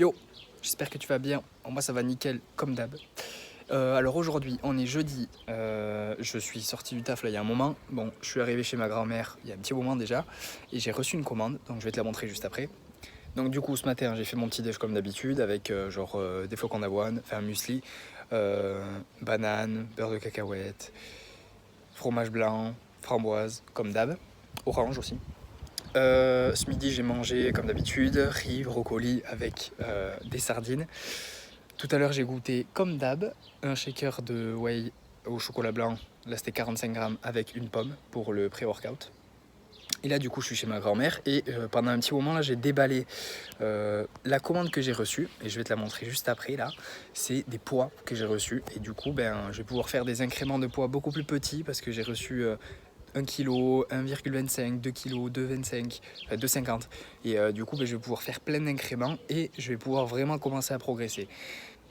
Yo, j'espère que tu vas bien. Moi ça va nickel comme d'hab. Alors aujourd'hui on est jeudi, je suis sorti du taf là il y a un moment. Bon, je suis arrivé chez ma grand-mère il y a un petit moment déjà et j'ai reçu une commande, donc je vais te la montrer juste après. Donc du coup ce matin j'ai fait mon petit déj comme d'habitude avec des flocons d'avoine, enfin un muesli, banane, beurre de cacahuète, fromage blanc, framboise comme d'hab, orange aussi. Ce midi j'ai mangé comme d'habitude riz, brocoli avec des sardines. Tout à l'heure j'ai goûté comme d'hab un shaker de whey au chocolat blanc. Là c'était 45 grammes avec une pomme pour le pré-workout. Et là du coup je suis chez ma grand-mère et pendant un petit moment là j'ai déballé la commande que j'ai reçue et je vais te la montrer juste après là. C'est des poids que j'ai reçus et du coup je vais pouvoir faire des incréments de poids beaucoup plus petits parce que j'ai reçu 1 kg, 1,25 kg, 2 kg, 2,25 kg, 2,50 kg. Et du coup, je vais pouvoir faire plein d'incréments et je vais pouvoir vraiment commencer à progresser.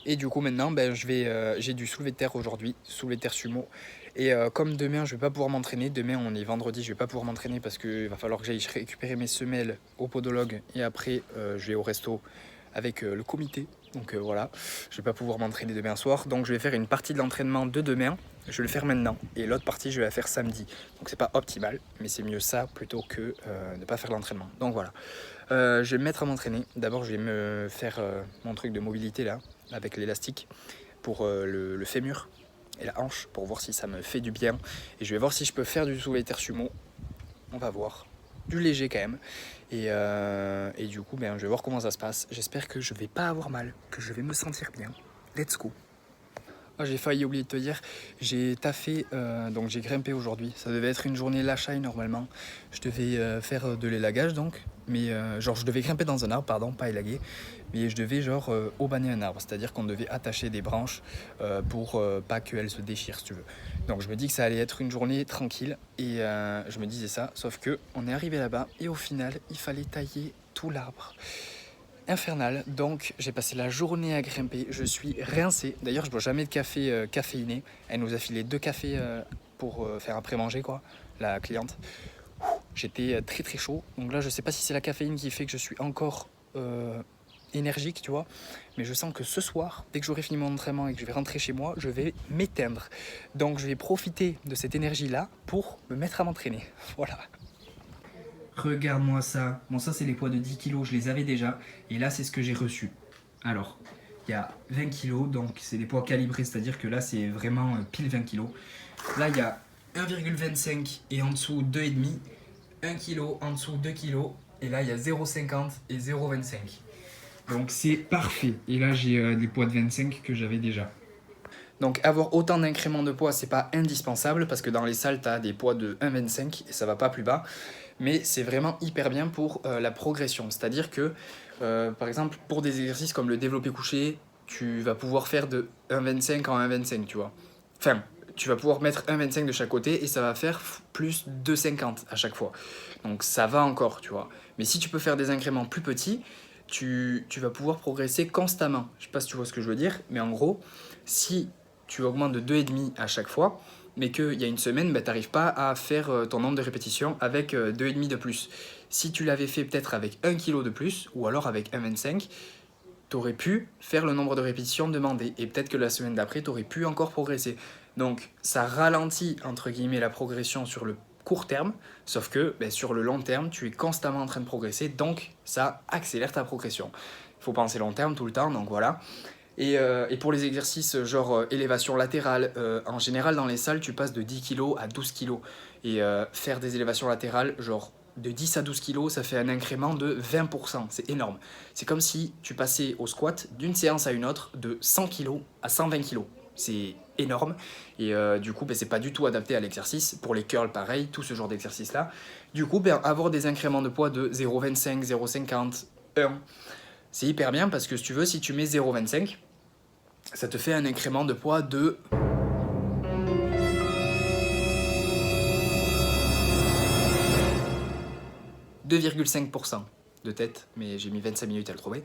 Et du coup, maintenant, j'ai du soulevé de terre aujourd'hui, soulevé de terre sumo. Et comme demain, je vais pas pouvoir m'entraîner, demain on est vendredi, je vais pas pouvoir m'entraîner parce qu'il va falloir que j'aille récupérer mes semelles au podologue et après je vais au resto avec le comité. Donc voilà, je vais pas pouvoir m'entraîner demain soir. Donc je vais faire une partie de l'entraînement de demain, je vais le faire maintenant. Et l'autre partie, je vais la faire samedi. Donc c'est pas optimal, mais c'est mieux ça plutôt que de pas faire l'entraînement. Donc voilà, je vais me mettre à m'entraîner. D'abord, je vais me faire mon truc de mobilité là, avec l'élastique pour le fémur et la hanche pour voir si ça me fait du bien. Et je vais voir si je peux faire du soulevé de terre sumo. On va voir. Du léger quand même. Et du coup, je vais voir comment ça se passe. J'espère que je vais pas avoir mal, que je vais me sentir bien. Let's go. Ah, j'ai failli oublier de te dire, j'ai taffé, donc j'ai grimpé aujourd'hui. Ça devait être une journée lachaille normalement. Je devais faire de l'élagage donc, mais je devais grimper dans un arbre, pardon, pas élaguer, mais je devais aubaner un arbre, c'est-à-dire qu'on devait attacher des branches pour pas qu'elles se déchirent si tu veux. Donc je me dis que ça allait être une journée tranquille et je me disais ça, sauf que on est arrivé là-bas et au final il fallait tailler tout l'arbre. Infernal, donc j'ai passé la journée à grimper, je suis rincé. D'ailleurs, je bois jamais de café caféiné. Elle nous a filé 2 cafés pour faire après manger, quoi, la cliente. J'étais très très chaud. Donc là, je sais pas si c'est la caféine qui fait que je suis encore énergique, tu vois. Mais je sens que ce soir, dès que j'aurai fini mon entraînement et que je vais rentrer chez moi, je vais m'éteindre. Donc je vais profiter de cette énergie-là pour me mettre à m'entraîner. Voilà. Regarde-moi ça. Bon, ça, c'est les poids de 10 kg, je les avais déjà. Et là, c'est ce que j'ai reçu. Alors, il y a 20 kg, donc c'est des poids calibrés, c'est-à-dire que là, c'est vraiment pile 20 kg. Là, il y a 1,25 et en dessous 2,5. 1 kg, en dessous 2 kg. Et là, il y a 0,50 et 0,25. Donc, c'est parfait. Et là, j'ai des poids de 25 que j'avais déjà. Donc avoir autant d'incréments de poids, c'est pas indispensable parce que dans les salles, tu as des poids de 1,25 et ça va pas plus bas. Mais c'est vraiment hyper bien pour la progression. C'est-à-dire que, par exemple, pour des exercices comme le développé couché, tu vas pouvoir faire de 1,25 en 1,25, tu vois. Enfin, tu vas pouvoir mettre 1,25 de chaque côté et ça va faire plus 2,50 à chaque fois. Donc ça va encore, tu vois. Mais si tu peux faire des incréments plus petits, tu vas pouvoir progresser constamment. Je sais pas si tu vois ce que je veux dire, mais en gros, si tu augmentes de 2,5 à chaque fois, mais qu'il y a une semaine, tu n'arrives pas à faire ton nombre de répétitions avec 2,5 de plus. Si tu l'avais fait peut-être avec 1 kg de plus, ou alors avec 1,25, tu aurais pu faire le nombre de répétitions demandé. Et peut-être que la semaine d'après, tu aurais pu encore progresser. Donc ça ralentit, entre guillemets, la progression sur le court terme, sauf que sur le long terme, tu es constamment en train de progresser, donc ça accélère ta progression. Il faut penser long terme tout le temps, donc voilà. Et pour les exercices genre élévation latérale, en général dans les salles tu passes de 10 kg à 12 kg. Et faire des élévations latérales genre de 10 à 12 kg, ça fait un incrément de 20%, c'est énorme. C'est comme si tu passais au squat d'une séance à une autre de 100 kg à 120 kg. C'est énorme et du coup c'est pas du tout adapté à l'exercice. Pour les curls pareil, tout ce genre d'exercice là. Du coup avoir des incréments de poids de 0,25, 0,50, 1, c'est hyper bien parce que si tu veux, si tu mets 0,25, ça te fait un incrément de poids de 2,5% de tête, mais j'ai mis 25 minutes à le trouver.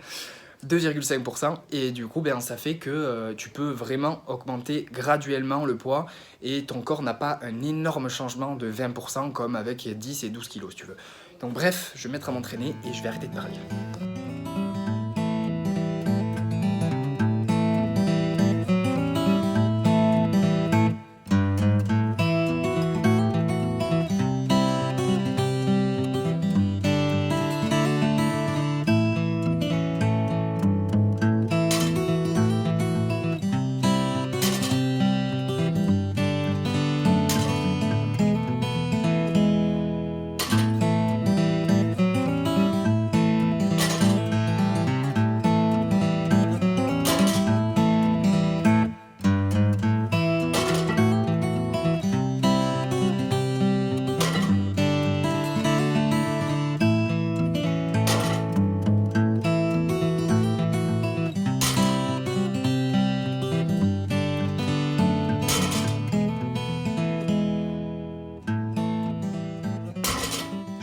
2,5% et du coup ça fait que tu peux vraiment augmenter graduellement le poids et ton corps n'a pas un énorme changement de 20% comme avec 10 et 12 kilos si tu veux. Donc bref, je vais me mettre à m'entraîner et je vais arrêter de parler.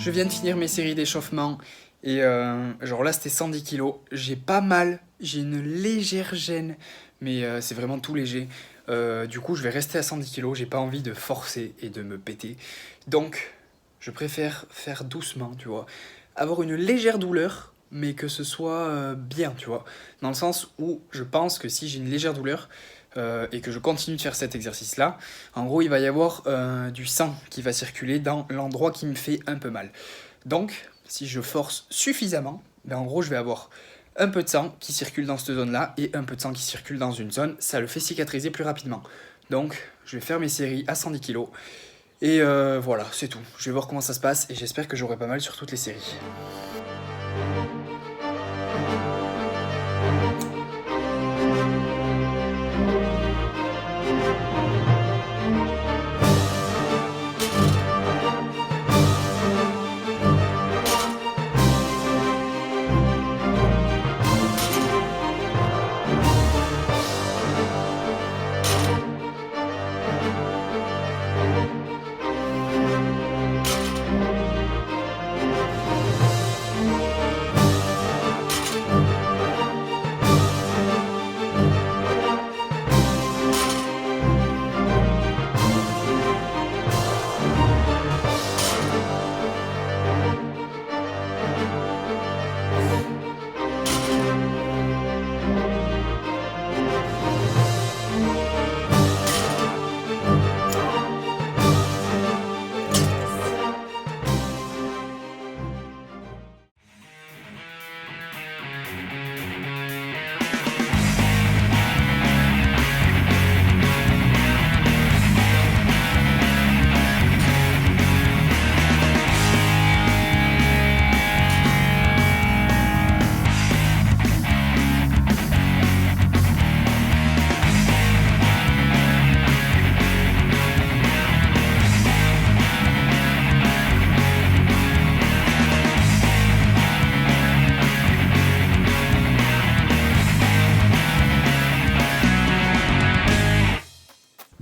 Je viens de finir mes séries d'échauffement et genre là c'était 110 kilos. J'ai pas mal, j'ai une légère gêne, mais c'est vraiment tout léger. Du coup je vais rester à 110 kilos, j'ai pas envie de forcer et de me péter. Donc je préfère faire doucement, tu vois. Avoir une légère douleur, mais que ce soit bien, tu vois. Dans le sens où je pense que si j'ai une légère douleur, et que je continue de faire cet exercice-là, en gros, il va y avoir du sang qui va circuler dans l'endroit qui me fait un peu mal. Donc, si je force suffisamment, ben en gros, je vais avoir un peu de sang qui circule dans cette zone-là et un peu de sang qui circule dans une zone. Ça le fait cicatriser plus rapidement. Donc, je vais faire mes séries à 110 kg. Et voilà, c'est tout. Je vais voir comment ça se passe et j'espère que j'aurai pas mal sur toutes les séries.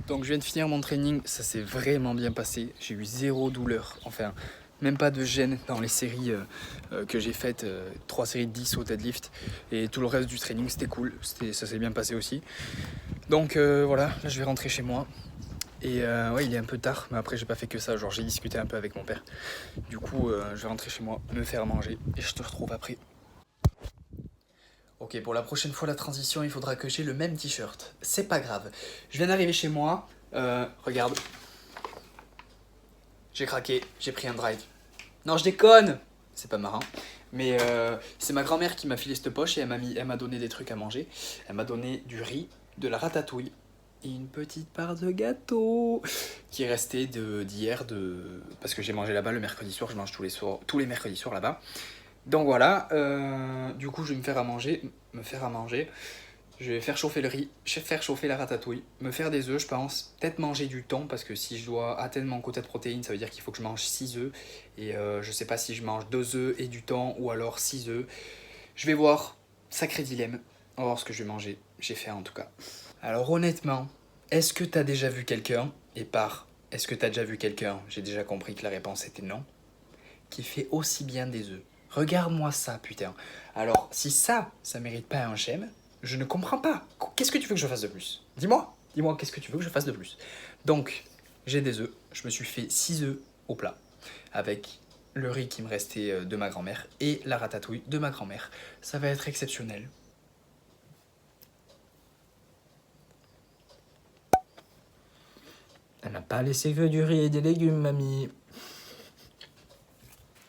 Donc je viens de finir mon training, ça s'est vraiment bien passé. J'ai eu zéro douleur, enfin même pas de gêne dans les séries que j'ai faites, 3 séries de 10 au deadlift. Et tout le reste du training c'était cool, ça s'est bien passé aussi. Donc voilà, là je vais rentrer chez moi. Et ouais, il est un peu tard, mais après j'ai pas fait que ça, genre j'ai discuté un peu avec mon père. Du coup je vais rentrer chez moi, me faire manger et je te retrouve après. Ok, pour la prochaine fois, la transition, il faudra que j'ai le même t-shirt. C'est pas grave. Je viens d'arriver chez moi. Regarde. J'ai craqué, j'ai pris un drive. Non, je déconne. C'est pas marrant. Mais c'est ma grand-mère qui m'a filé cette poche et elle m'a donné des trucs à manger. Elle m'a donné du riz, de la ratatouille et une petite part de gâteau qui est restée d'hier parce que j'ai mangé là-bas le mercredi soir. Je mange tous les mercredis soirs là-bas. Donc voilà, du coup je vais me faire à manger, je vais faire chauffer le riz, faire chauffer la ratatouille, me faire des œufs je pense, peut-être manger du thon parce que si je dois atteindre mon quota de protéines ça veut dire qu'il faut que je mange 6 œufs et je sais pas si je mange 2 œufs et du thon ou alors 6 œufs. Je vais voir, sacré dilemme, on va voir ce que je vais manger, j'ai faim en tout cas. Alors honnêtement, est-ce que t'as déjà vu quelqu'un, et par est-ce que t'as déjà vu quelqu'un, j'ai déjà compris que la réponse était non, qui fait aussi bien des œufs? Regarde-moi ça, putain. Alors, si ça mérite pas un j'aime, je ne comprends pas. Qu'est-ce que tu veux que je fasse de plus? Dis-moi, qu'est-ce que tu veux que je fasse de plus? Donc, j'ai des œufs. Je me suis fait 6 œufs au plat. Avec le riz qui me restait de ma grand-mère et la ratatouille de ma grand-mère. Ça va être exceptionnel. Elle m'a pas laissé que du riz et des légumes, mamie.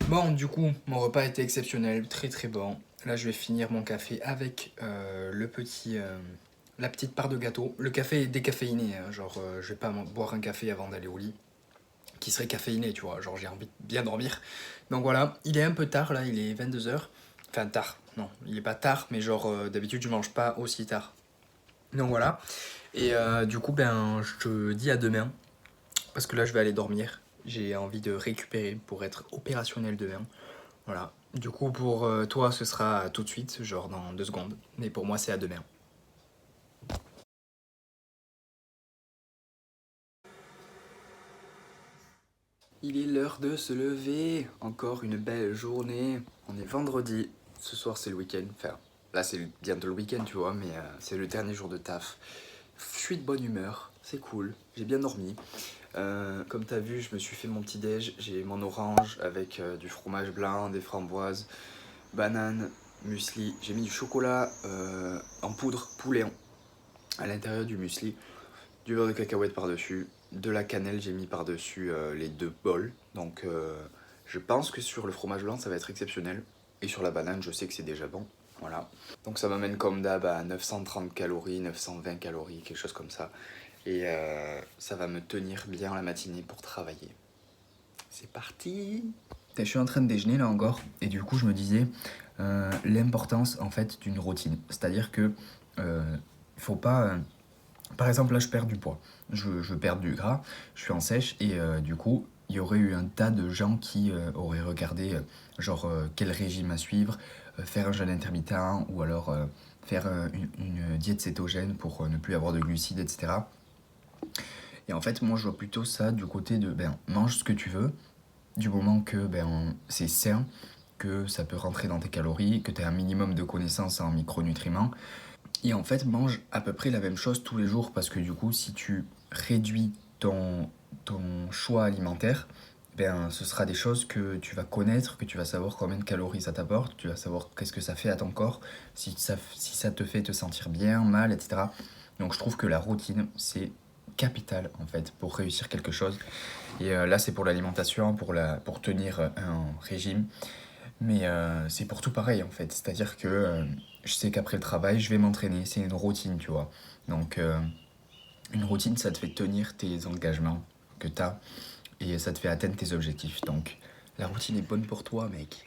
Bon, du coup, mon repas était exceptionnel, très très bon. Là, je vais finir mon café avec la petite part de gâteau. Le café est décaféiné, hein, genre je vais pas boire un café avant d'aller au lit, qui serait caféiné, tu vois, genre j'ai envie de bien dormir. Donc voilà, il est un peu tard là, il est 22 h. Enfin tard, non, il est pas tard, mais genre d'habitude je mange pas aussi tard. Donc voilà, et du coup ben je te dis à demain, parce que là je vais aller dormir. J'ai envie de récupérer pour être opérationnel demain. Voilà. Du coup, pour toi, ce sera tout de suite, genre dans 2 secondes. Mais pour moi, c'est à demain. Il est l'heure de se lever. Encore une belle journée. On est vendredi. Ce soir, c'est le week-end. Enfin, là, c'est bientôt le week-end, tu vois, mais c'est le dernier jour de taf. Je suis de bonne humeur. C'est cool. J'ai bien dormi. Comme t'as vu, je me suis fait mon petit déj. J'ai mon orange avec du fromage blanc, des framboises, banane, muesli. J'ai mis du chocolat en poudre poulet à l'intérieur du muesli, du beurre de cacahuète par-dessus, de la cannelle j'ai mis par-dessus les 2 bols. Donc je pense que sur le fromage blanc ça va être exceptionnel. Et sur la banane je sais que c'est déjà bon. Voilà. Donc ça m'amène comme d'hab à 930 calories, 920 calories, quelque chose comme ça. Et ça va me tenir bien la matinée pour travailler. C'est parti! Je suis en train de déjeuner là encore. Et du coup je me disais l'importance en fait d'une routine. C'est-à-dire que faut pas... par exemple, là, je perds du poids. Je veux perdre du gras, je suis en sèche et du coup, il y aurait eu un tas de gens qui auraient regardé quel régime à suivre, faire un jeûne intermittent ou alors faire une diète cétogène pour ne plus avoir de glucides, etc. Et en fait, moi, je vois plutôt ça du côté de mange ce que tu veux, du moment que c'est sain, que ça peut rentrer dans tes calories, que tu as un minimum de connaissances en micronutriments. Et en fait, mange à peu près la même chose tous les jours parce que du coup, si tu réduis ton choix alimentaire, ce sera des choses que tu vas connaître, que tu vas savoir combien de calories ça t'apporte, tu vas savoir qu'est-ce que ça fait à ton corps, si ça te fait te sentir bien, mal, etc. Donc je trouve que la routine, c'est capital en fait pour réussir quelque chose. Et là, c'est pour l'alimentation, pour tenir un régime. Mais c'est pour tout pareil en fait, c'est-à-dire que je sais qu'après le travail, je vais m'entraîner, c'est une routine, tu vois. Donc une routine, ça te fait tenir tes engagements que tu as et ça te fait atteindre tes objectifs. Donc la routine est bonne pour toi, mec.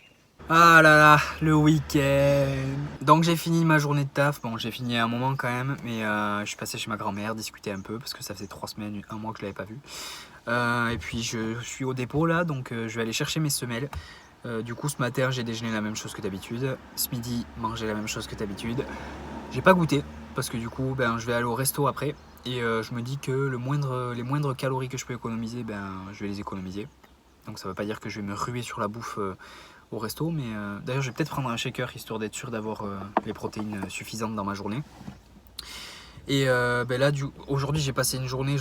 Ah là là, le week-end. Donc j'ai fini ma journée de taf. Bon, j'ai fini un moment quand même, mais je suis passé chez ma grand-mère, discuter un peu parce que ça faisait 3 semaines, un mois que je l'avais pas vue. Et puis je suis au dépôt là, donc je vais aller chercher mes semelles. Du coup, ce matin, j'ai déjeuné la même chose que d'habitude. Ce midi, manger la même chose que d'habitude. J'ai pas goûté parce que du coup, je vais aller au resto après. Et je me dis que les moindres calories que je peux économiser, je vais les économiser. Donc ça veut pas dire que je vais me ruer sur la bouffe au resto, mais d'ailleurs je vais peut-être prendre un shaker histoire d'être sûr d'avoir les protéines suffisantes dans ma journée. Et là, aujourd'hui j'ai passé une journée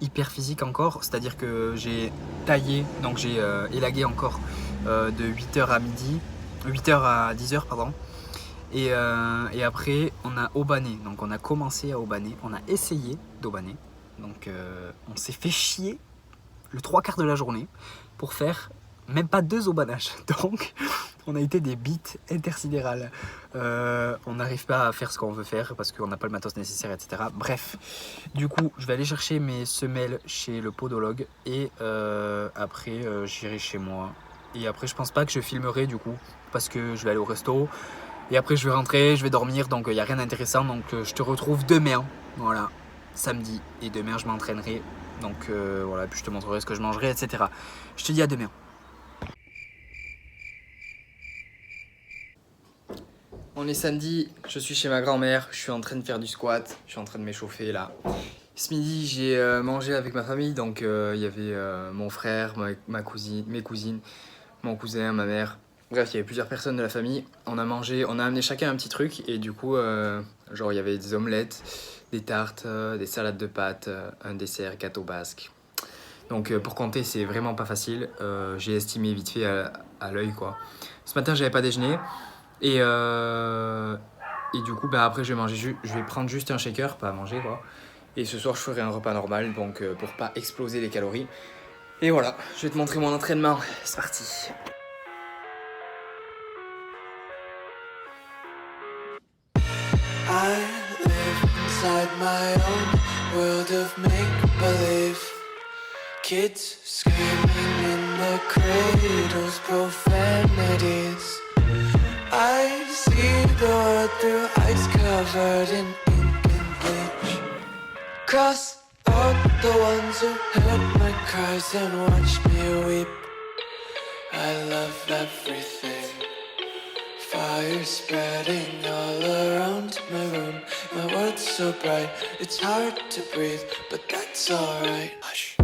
hyper physique encore, c'est-à-dire que j'ai taillé, donc j'ai élagué encore de 8h à midi, 8h à 10h pardon. Et après on a aubané, donc on a commencé à aubaner, on a essayé d'aubaner, donc on s'est fait chier le 3/4 de la journée pour faire même pas 2 aubanages. Donc on a été des bites intersidérales. On n'arrive pas à faire ce qu'on veut faire parce qu'on n'a pas le matos nécessaire, etc. Bref, du coup je vais aller chercher mes semelles chez le podologue et après j'irai chez moi. Et après je pense pas que je filmerai du coup parce que je vais aller au resto. Et après je vais rentrer, je vais dormir, donc il n'y a rien d'intéressant. Donc je te retrouve demain, voilà, samedi. Et demain je m'entraînerai. Donc voilà, puis je te montrerai ce que je mangerai, etc. Je te dis à demain. On est samedi, je suis chez ma grand-mère, je suis en train de faire du squat, je suis en train de m'échauffer là. Ce midi, j'ai mangé avec ma famille, donc il y avait mon frère, ma cousine, mes cousines, mon cousin, ma mère. Bref, il y avait plusieurs personnes de la famille. On a mangé, on a amené chacun un petit truc et du coup, il y avait des omelettes, des tartes, des salades de pâtes, un dessert, gâteau basque. Donc pour compter, c'est vraiment pas facile. J'ai estimé vite fait à l'œil quoi. Ce matin, j'avais pas déjeuné. Et du coup, après, je vais prendre juste un shaker, pas à manger quoi. Et ce soir, je ferai un repas normal, donc pour pas exploser les calories. Et voilà, je vais te montrer mon entraînement. C'est parti. I live inside my own world of make-believe. Kids screaming in the cradles, profanities. I see the world through eyes covered in ink and bleach. Cross out the ones who heard my cries and watched me weep. I love everything. Fire spreading all around my room. My world's so bright, it's hard to breathe, but that's alright. Hush.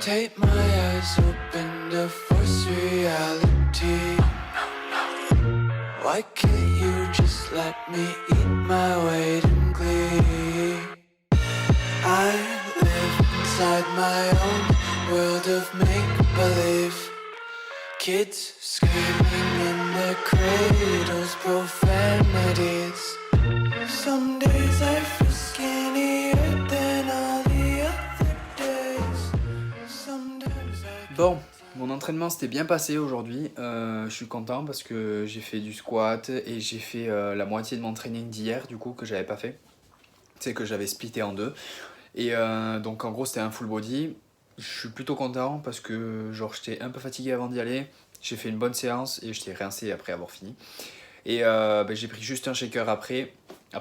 Take my eyes open to force reality. Why can't you just let me eat my weight in glee? I live inside my own world of make-believe. Kids screaming in their cradles, profanities. Some days I feel skinnier than all the other days. Sometimes I Bon, mon entraînement s'était bien passé aujourd'hui. Je suis content parce que j'ai fait du squat et j'ai fait la moitié de mon training d'hier, du coup, que j'avais pas fait. Tu sais, que j'avais splitté en deux. Et donc, en gros, c'était un full body. Je suis plutôt content parce que, genre, j'étais un peu fatigué avant d'y aller. J'ai fait une bonne séance et j'étais rincé après avoir fini. Et j'ai pris juste un shaker après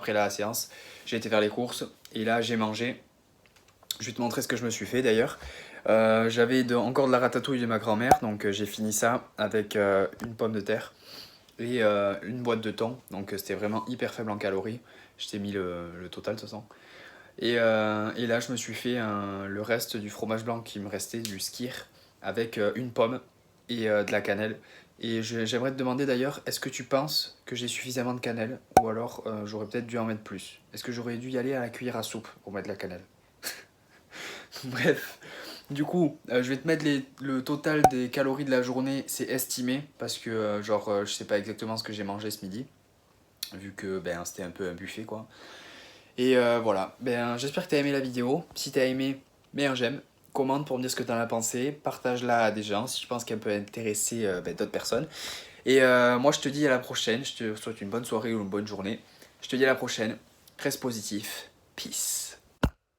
la séance. J'ai été faire les courses et là, j'ai mangé. Je vais te montrer ce que je me suis fait d'ailleurs. J'avais encore de la ratatouille de ma grand-mère, donc j'ai fini ça avec une pomme de terre et une boîte de thon. Donc c'était vraiment hyper faible en calories. Je t'ai mis le total de toute façon. Et là, je me suis fait le reste du fromage blanc qui me restait, du skyr, avec une pomme et de la cannelle. Et j'aimerais te demander d'ailleurs, est-ce que tu penses que j'ai suffisamment de cannelle ou alors j'aurais peut-être dû en mettre plus? Est-ce que j'aurais dû y aller à la cuillère à soupe pour mettre la cannelle? Bref, du coup, je vais te mettre le total des calories de la journée, c'est estimé, parce que je sais pas exactement ce que j'ai mangé ce midi, vu que c'était un peu un buffet quoi. Et voilà, j'espère que tu as aimé la vidéo. Si tu as aimé, mets un j'aime, commente pour me dire ce que tu en as pensé, partage-la à des gens si tu penses qu'elle peut intéresser d'autres personnes. Et moi je te dis à la prochaine, je te souhaite une bonne soirée ou une bonne journée. Je te dis à la prochaine, reste positif, peace.